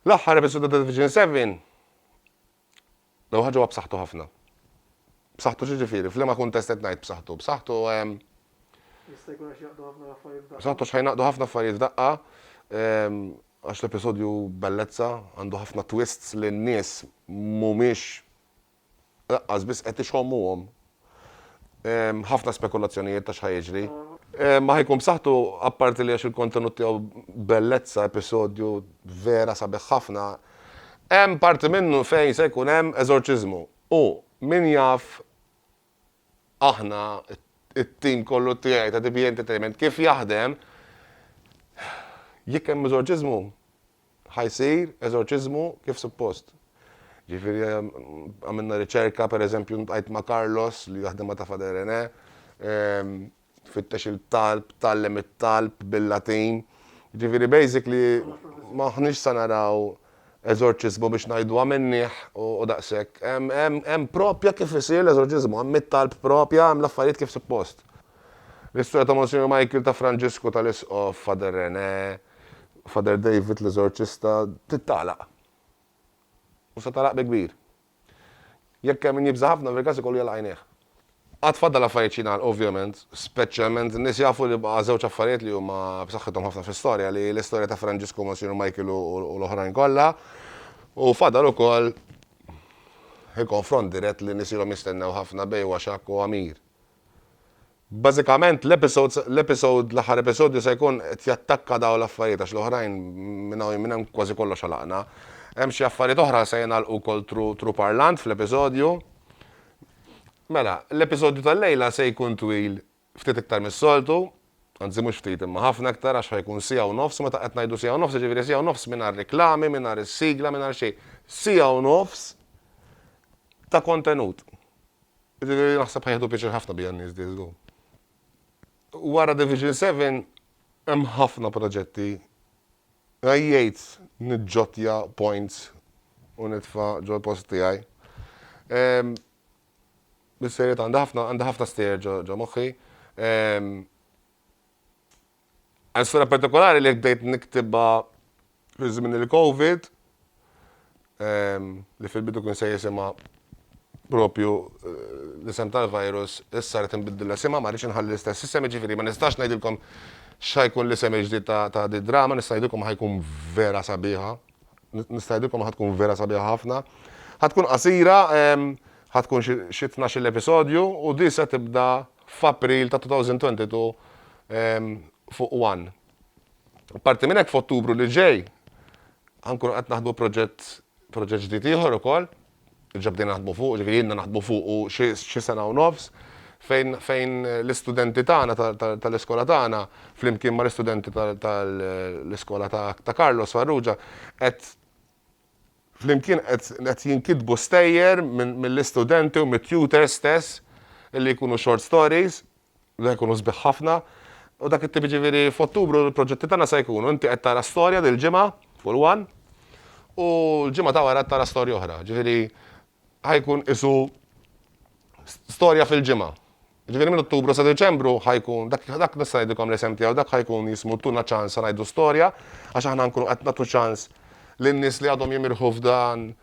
L-aħħar episodju ta' Division 7 l ħaġa b'saħħtu ħafna. B'saħħtu ġifieri, f'liema kuntest qed ngħid b'saħħtu. Jista' jkun għax jaqdu ħafna affarijiet f'daqqa. B'saħħtu x'ħajnaqdu ħafna affarijiet f'daqqa. Għax l-episodju bellezza għandu ħafna twists li n-nies mhumiex laqqas biss qed ixommuhom. Ħafna spekulazzjonijiet ta' x'ħajjiġri. Ma ħajkun b'saħħtu apparti li għax il-kontenut tiegħu bellezza episodju vera sabiħ ħafna. Hemm parti minnu fejn se jkun hemm eżorċiżmu. U min jaf aħna it-tim kollu tiegħi ta' DB Entertainment kif jaħdem jekk hemm eżorċiżmu ħajsir eżorċiżmu kif suppost. Ġifieri għamilna riċerka pereżempju ntqajt ma' Carlos li jaħdem ta' Fader René, fittex il-talb, tallem it-talb bil-Latin. Ġifieri basically maħniex sa naraw eżorċiżmu biex ngħidu minnih u daqshekk. Hemm propja kif isir l-eżorċiżmu, hemm it-talb propja, hemm l-affarijiet kif suppost. L-istorja ta' Monsignor Michael ta' Franġisku tal-Isqof, Fader René, Fader David l-eżorċista, tittaqlaq. U sa talaq bi kbir. Jekk hemm min jibża ħafna fil-każ ikollu jagħlaq għajnejh. Għad fadda l-affarijiet xinal, ovvjament, speċjalment n-nies jafu li baqa' żewġ affarijiet li huma b'saħħithom ħafna fl-istorja li l-istorja ta' Franġisku, Monsignor Michael u l-oħrajn kollha. U fadal ukoll il-konfront dirett li nisilhom jistennew ħafna bej Waxak u Amir. Bażikament l-aħħar episodju se jkun qed jattakka dawn l-affarijiet għax l-oħrajn minn hemm kważi kollox għalaqna. Hemm xi affarijiet oħra se jingħalqu wkoll tru parlant fl-episodju. Mela, l-episodju tal-lejla se jkun twil ftit iktar mis-soltu, anzi mhux ftit imma ħafna iktar għax ħajkun sija u nofs, meta qed ngħidu sija u nofs, ġifieri sija u nofs mingħajr riklami, mingħajr is-sigla, mingħajr xejn. Sija u nofs ta' kontenut. Ġifieri naħseb ħajħdu pjaċir ħafna bija n-nies diżgu. Wara Division 7 hemm ħafna proġetti. Għajjejt niġġottja points u nitfa' ġol post tiegħi. Bis-serjet għandha ħafna stejjer ġo moħħi. Għal-sura partikolari li bdejt niktibha fi żmien il-Covid, li fil-bidu kien se jisimha propju l-isem tal-virus, issa rid inbiddilha isimha ma rridx inħalli l-istess isem, ġifieri ma nistax ngħidilkom x'ħajkun l-isem il-ġdid ta' di drama, nista' ngħidilkom ħajkun vera sabiħa. Nista' ngħidilkom ħadkun vera sabiħa ħafna. Ħadkun qasira, ħadkun xi 12 episodju u di se tibda f'April ta' 2022 fuq One. Parti minn hekk f'Ottubru li ġej ħankunu qed naħdmu proġett ġdid ieħor ukoll, ġabdejna naħdmu fuq, ġifieri jiena naħdmu fuq u xi sena u nofs fejn l-istudenti tagħna tal-iskola tagħna flimkien mal-istudenti tal-iskola ta' Carlos Farrugia qed flimkien qed jinkitbu stejjer mill-istudenti u mit-tutors stess illi jkunu short stories li jkunu sbieħ ħafna u dak it-tipi ġifieri f'Ottubru l-proġetti tagħna se jkunu inti qed tara storja dil-ġimgħa fuq One u l-ġimgħa ta' wara tara storja oħra. Ġifieri ħajkun isu storja fil-ġimgħa. Ġifieri minn Ottubru sa Deċembru ħajkun dak nista' ngħidilkom l-isem tiegħu dak ħajkun jismu tuna ċans ngħidu storja għax aħna nkunu qed nagħtu ċans lin-nies li għadhom jimirħu f'dan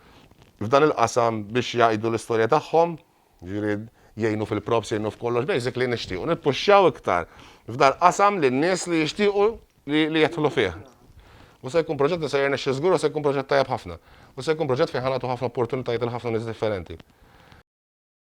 il-qasam biex jgħidu l-istorja tagħhom, ġifieri jgħinu fil-props, jgħinu f'kollox, basically nixtiequ nippuxxjaw iktar f'dan qasam lin-nies li jixtiequ li jidħlu fih. U se jkun proġett li se jirnexxi żgur u se jkun proġett tajjeb ħafna. U se jkun proġett fejn ħanatu ħafna opportunitajiet il ħafna nies differenti.